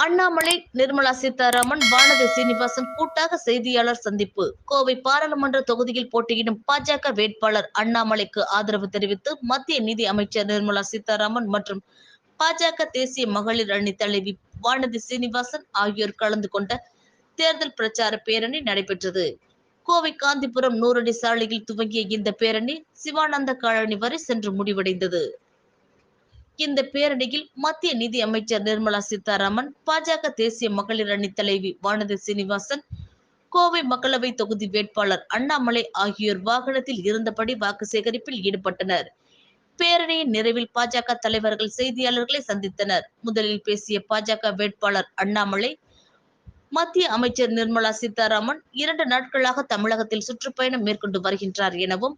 அண்ணாமலை, நிர்மலா சீதாராமன், வானதி சீனிவாசன் கூட்டாக செய்தியாளர் சந்திப்பு. கோவை பாராளுமன்ற தொகுதியில் போட்டியிடும் பாஜக வேட்பாளர் அண்ணாமலைக்கு ஆதரவு தெரிவித்து மத்திய நிதி அமைச்சர் நிர்மலா சீதாராமன் மற்றும் பாஜக தேசிய மகளிர் அணி தலைவி வானதி சீனிவாசன் ஆகியோர் கலந்து கொண்ட தேர்தல் பிரச்சார பேரணி நடைபெற்றது. கோவை காந்திபுரம் 100 அடி சாலையில் துவங்கிய இந்த பேரணி சிவானந்த காலனி வரை சென்று முடிவடைந்தது. இந்த பேரணியில் மத்திய நிதி அமைச்சர் நிர்மலா சீதாராமன், பாஜக தேசிய மகளிர் அணி தலைவி வானதி சீனிவாசன், கோவை மக்களவை தொகுதி வேட்பாளர் அண்ணாமலை ஆகியோர் வாகனத்தில் இருந்தபடி வாக்கு சேகரிப்பில் ஈடுபட்டனர். பேரணியின் நிறைவில் பாஜக தலைவர்கள் செய்தியாளர்களை சந்தித்தனர். முதலில் பேசிய பாஜக வேட்பாளர் அண்ணாமலை, மத்திய அமைச்சர் நிர்மலா சீதாராமன் 2 நாட்களாக தமிழகத்தில் சுற்றுப்பயணம் மேற்கொண்டு வருகின்றார் எனவும்,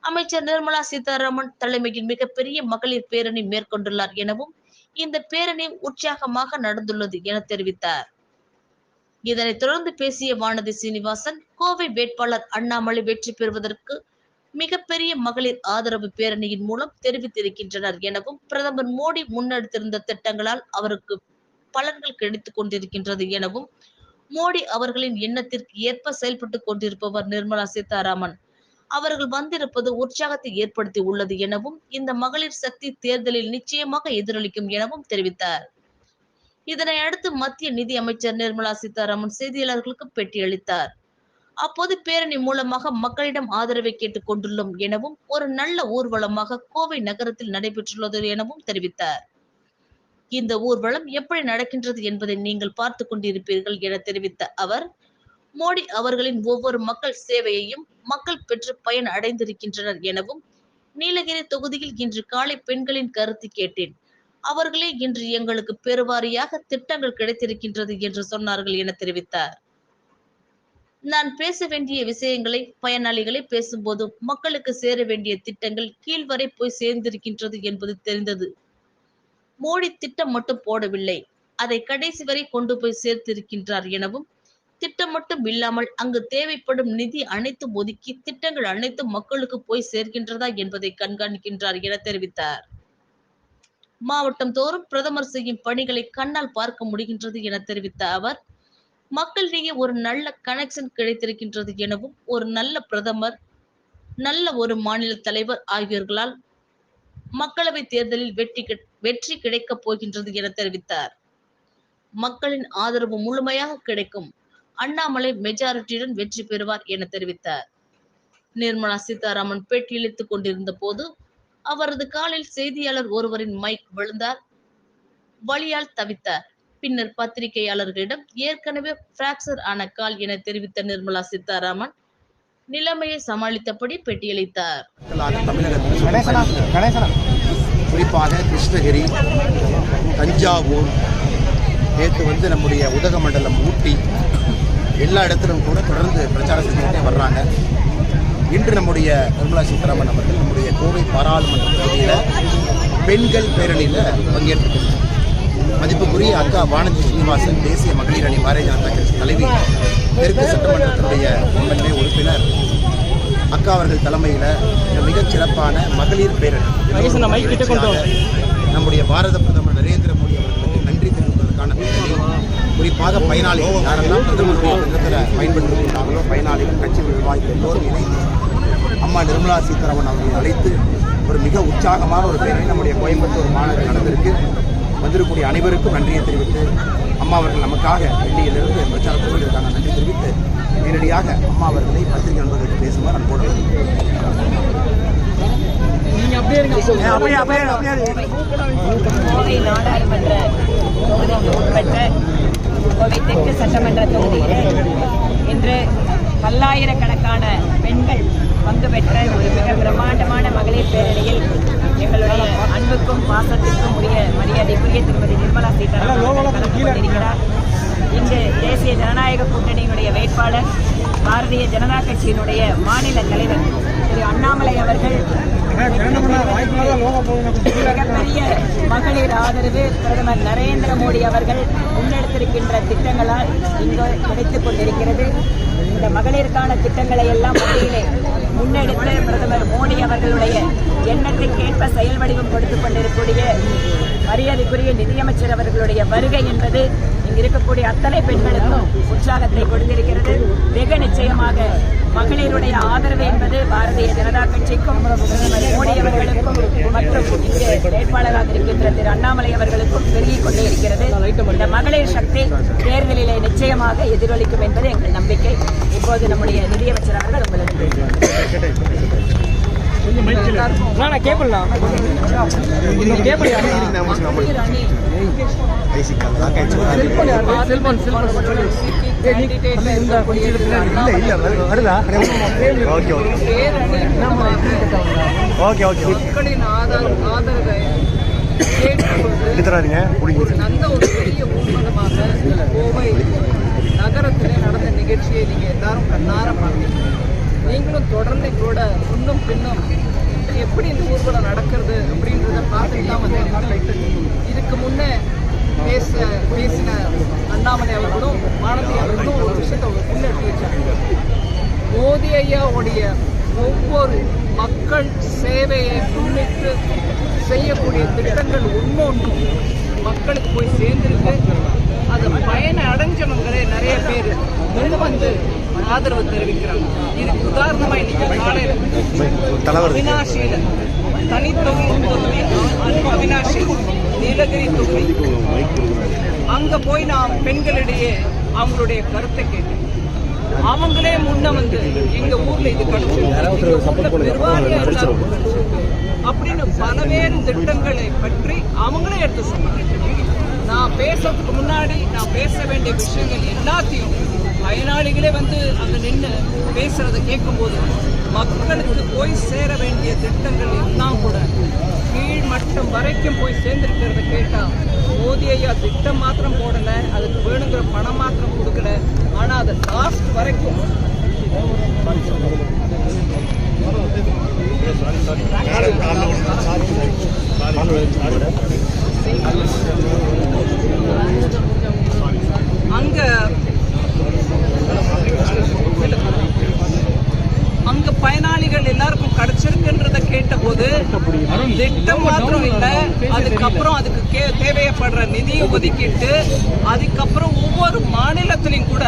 அமைச்சர் நிர்மலா சீதாராமன் தலைமையில் மிகப்பெரிய மகளிர் பேரணி மேற்கொண்டுள்ளார் எனவும், இந்த பேரணி உற்சாகமாக நடந்துள்ளது என தெரிவித்தார். இதனைத் தொடர்ந்து பேசிய வானதி சீனிவாசன், கோவை வேட்பாளர் அண்ணாமலை வெற்றி பெறுவதற்கு மிகப்பெரிய மகளிர் ஆதரவு பேரணியின் மூலம் தெரிவித்திருக்கின்றனர் எனவும், பிரதமர் மோடி முன்னெடுத்திருந்த திட்டங்களால் அவருக்கு பலன்கள் கிடைத்துக் கொண்டிருக்கின்றது எனவும், மோடி அவர்களின் எண்ணத்திற்கு ஏற்ப செயல்பட்டுக் கொண்டிருப்பவர் நிர்மலா சீதாராமன், அவர்கள் வந்திருப்பது உற்சாகத்தை ஏற்படுத்தி உள்ளது எனவும், இந்த மகளிர் சக்தி தேர்தலில் நிச்சயமாக எதிரொலிக்கும் எனவும் தெரிவித்தார். இதனை அடுத்து மத்திய நிதி அமைச்சர் நிர்மலா சீதாராமன் செய்தியாளர்களுக்கு பேட்டியளித்தார். அப்போது பேரணி மூலமாக மக்களிடம் ஆதரவை கேட்டுக் கொண்டுள்ளோம் எனவும், ஒரு நல்ல ஊர்வலமாக கோவை நகரத்தில் நடைபெற்றுள்ளது எனவும் தெரிவித்தார். இந்த ஊர்வலம் எப்படி நடக்கின்றது என்பதை நீங்கள் பார்த்துக் கொண்டிருப்பீர்கள் என தெரிவித்த அவர், மோடி அவர்களின் ஒவ்வொரு மக்கள் சேவையையும் மக்கள் பெற்று பயன் அடைந்திருக்கின்றனர் எனவும், நீலகிரி தொகுதியில் இன்று காலை பெண்களின் கருத்து கேட்டேன். அவர்களே இன்று எங்களுக்கு பெருவாரியாக திட்டங்கள் கிடைத்திருக்கின்றது என்று சொன்னார்கள் என தெரிவித்தார். நான் பேச வேண்டிய விஷயங்களை, பயனாளிகளை பேசும்போது மக்களுக்கு சேர வேண்டிய திட்டங்கள் கீழ்வரை போய் சேர்ந்திருக்கின்றது என்பது தெரிந்தது. மோடி திட்டம் மட்டும் போடவில்லை, அதை கடைசி வரை கொண்டு போய் சேர்த்திருக்கின்றார் எனவும், திட்டம் மட்டும் இல்லாமல் அங்கு தேவைப்படும் நிதி அனைத்தும் ஒதுக்கி திட்டங்கள் அனைத்தும் மக்களுக்கு போய் சேர்க்கின்றதா என்பதை கண்காணிக்கின்றார் என தெரிவித்தார். மாவட்டம் தோறும் பிரதமர் செய்யும் பணிகளை கண்ணால் பார்க்க முடிகின்றது என தெரிவித்த அவர், மக்களிடையே ஒரு நல்ல கனெக்ஷன் கிடைத்திருக்கின்றது எனவும், ஒரு நல்ல பிரதமர், நல்ல ஒரு மாநில தலைவர் ஆகியோர்களால் மக்களவை தேர்தலில் வெற்றி கிடைக்கப் போகின்றது என தெரிவித்தார். மக்களின் ஆதரவு முழுமையாக கிடைக்கும், அண்ணாமலை மெஜாரிட்டியுடன் வெற்றி பெறுவார் என தெரிவித்தார். நிர்மலா சீதாராமன் பேட்டியளித்துக் கொண்டிருந்த போது அவரது காலில் செய்தியாளர் ஒருவரின் மைக் விழுந்தார். வலியால் தவித்தார். பின்னர் பத்திரிகையாளர்களிடம் ஏற்கனவே பிராக்சர் ஆன கால் என தெரிவித்த நிர்மலா சீதாராமன் நிலைமையை சமாளித்தபடி பேட்டியளித்தார். குறிப்பாக கிருஷ்ணகிரி, தஞ்சாவூர், நேற்று நம்முடைய உதகமண்டலம், ஊட்டி, எல்லா இடத்திலும் கூட தொடர்ந்து பிரச்சாரம் செஞ்சுக்கிட்டே வர்றாங்க. இன்று நம்முடைய நிர்மலா சீதாராமன் அவர்கள் நம்முடைய கோவை பாராளுமன்ற தொகுதியில் பெண்கள் பேரணியில் பங்கேற்றிருக்கிறார். மதிப்புக்குரிய அக்கா வானதி சீனிவாசன், தேசிய மகளிர் அணி பாரதிய ஜனதா கட்சி தலைவி, தெற்கு சட்டமன்றத்தினுடைய எம்எல்ஏ உறுப்பினர் அக்கா அவர்கள் தலைமையில் மிகச் சிறப்பான மகளிர் பேரணி நம்முடைய பாரத பிரதமர் நரேந்திர மோடி அவர்களுக்கு நன்றி தெரிவிப்பதற்கான பேரணி. குறிப்பாக பயனாளிகள் யாரெல்லாம் பிரதமருடைய திட்டத்தில் பயன்படுத்தினார்களோ பயனாளிகள், கட்சி நிர்வாகிகள் எல்லோரும் இணைந்து அம்மா நிர்மலா சீதாராமன் அவர்களை அழைத்து ஒரு மிக உற்சாகமான ஒரு பேரணி நம்முடைய கோயம்புத்தூர் மாநகரில் நடந்திருக்கு. வந்திருக்கக்கூடிய அனைவருக்கும் நன்றியை தெரிவித்து, அம்மா அவர்கள் நமக்காக டெல்லியிலிருந்து பிரச்சாரத்தோடு இருக்காங்க, நன்றி தெரிவித்து நேரடியாக அம்மா அவர்களை பத்திரிகை நண்பர்களுக்கு பேசுமாறு அன்போடு கோவை நாடாளுமன்ற தொகுதிக்கு உட்பட்ட கோவை தெற்கு சட்டமன்ற தொகுதியில் இன்று பல்லாயிரக்கணக்கான பெண்கள் பங்கு பெற்ற ஒரு மிக பிரம்மாண்டமான மகளிர் பேரணியில் எங்களுடைய அன்புக்கும் பாசத்திற்கும் உரிய மரியாதைக்குரிய திருமதி நிர்மலா சீதாராமன் கலந்து கொண்டிருக்கிறார். இன்று தேசிய ஜனநாயக கூட்டணியினுடைய வேட்பாளர், பாரதிய ஜனதா கட்சியினுடைய மாநில தலைவர் திரு அண்ணாமலை அவர்கள் மிகப்பெரிய மகளிர் ஆதரவு பிரதமர் நரேந்திர மோடி அவர்கள் முன்னெடுத்திருக்கின்ற திட்டங்களால் இங்கு கிடைத்துக் கொண்டிருக்கிறது. இந்த மகளிருக்கான திட்டங்களை எல்லாம் மத்தியிலே முன்னெடுத்து பிரதமர் மோடி அவர்களுடைய எண்ணத்திற்கேற்ப செயல் வடிவம் கொடுத்துக் கொண்டிருக்கக்கூடிய மரியாதைக்குரிய நிதியமைச்சர் அவர்களுடைய வருகை என்பது இருக்கக்கூடிய அத்தனை பெண்களுக்கும் உற்சாகத்தை கொடுத்திருக்கிறது. வெகு நிச்சயமாக மகளிருடைய ஆதரவு என்பது பாரதிய ஜனதா கட்சிக்கும் மோடி அவர்களுக்கும் மற்றும் இங்கே வேட்பாளராக இருக்கின்ற திரு அண்ணாமலை அவர்களுக்கும் பெருகிக் கொண்டே இருக்கிறது. இந்த மகளிர் சக்தி தேர்தலிலே நிச்சயமாக எதிரொலிக்கும் என்பது எங்கள் நம்பிக்கை. இப்போது நம்முடைய நிதியமைச்சர் அவர்கள் மக்களின் ஆதரவை நல்ல ஒரு பெரிய ஊர்வலமாக கோவை நகரத்திலே நடந்த நிகழ்ச்சியை நீங்க எல்லாரும் கண்ணார பார்த்தீங்க. நீங்களும் தொடர்ந்து கூட முன்னும் பின்னும் எப்படி இந்த ஊர்வலம் நடக்கிறது அப்படின்றத பார்த்துட்டு தான் வந்து இதுக்கு முன்னே பேசின அண்ணாமலை அவர்களும் மாணவி அவர்களும் ஒரு விஷயத்தை முன்னெடுத்து வச்சாங்க. மோடி ஐயாவுடைய ஒவ்வொரு மக்கள் சேவையை முன்னிட்டு செய்யக்கூடிய திட்டங்கள் ஒன்றும் மக்களுக்கு போய் சேர்ந்திருக்கு. அது பயனை அடைஞ்சவங்களே நிறைய பேர் முன் வந்து ஆதரவு தெரிவிக்கிறாங்க. இதுக்கு உதாரணமா இன்னைக்கு காலையில் அவினாஷியில தனித்தொகுதி அவினாஷி நீலகிரி தொகுதி அங்க போய் நான் பெண்களிடையே அவங்களுடைய கருத்தை கேட்டேன். அவங்களே முன்ன வந்து எங்க ஊர்ல இது அப்படின்னு பல்வேறு திட்டங்களை பற்றி அவங்களே எடுத்து சொன்னாங்க. நான் பேசுறதுக்கு முன்னாடி நான் பேச வேண்டிய விஷயங்கள் எல்லாத்தையும் பயனாளிகளே வந்து அங்க நின்று பேசுறதை கேட்கும்போது மக்களுக்கு போய் சேர வேண்டிய திட்டங்கள் எல்லாம் கூட கீழ்மட்டம் வரைக்கும் போய் சேர்ந்திருக்கிறத கேட்டா மோடி ஐயா திட்டம் மாத்திரம் போடல, அதுக்கு வேணுங்கிற பணம் மாத்திரம் கொடுக்கல, ஆனா அதை லாஸ்ட் வரைக்கும் அங்க பயனாளிகள் எல்லாருக்கும் கிடைச்சிருக்குன்றத கேட்டபோது திட்டம் மாத்திரம் இல்ல, அதுக்கப்புறம் அதுக்கு தேவைப்படுற நிதியை ஒதுக்கிட்டு அதுக்கப்புறம் ஒவ்வொரு மாநிலத்திலையும் கூட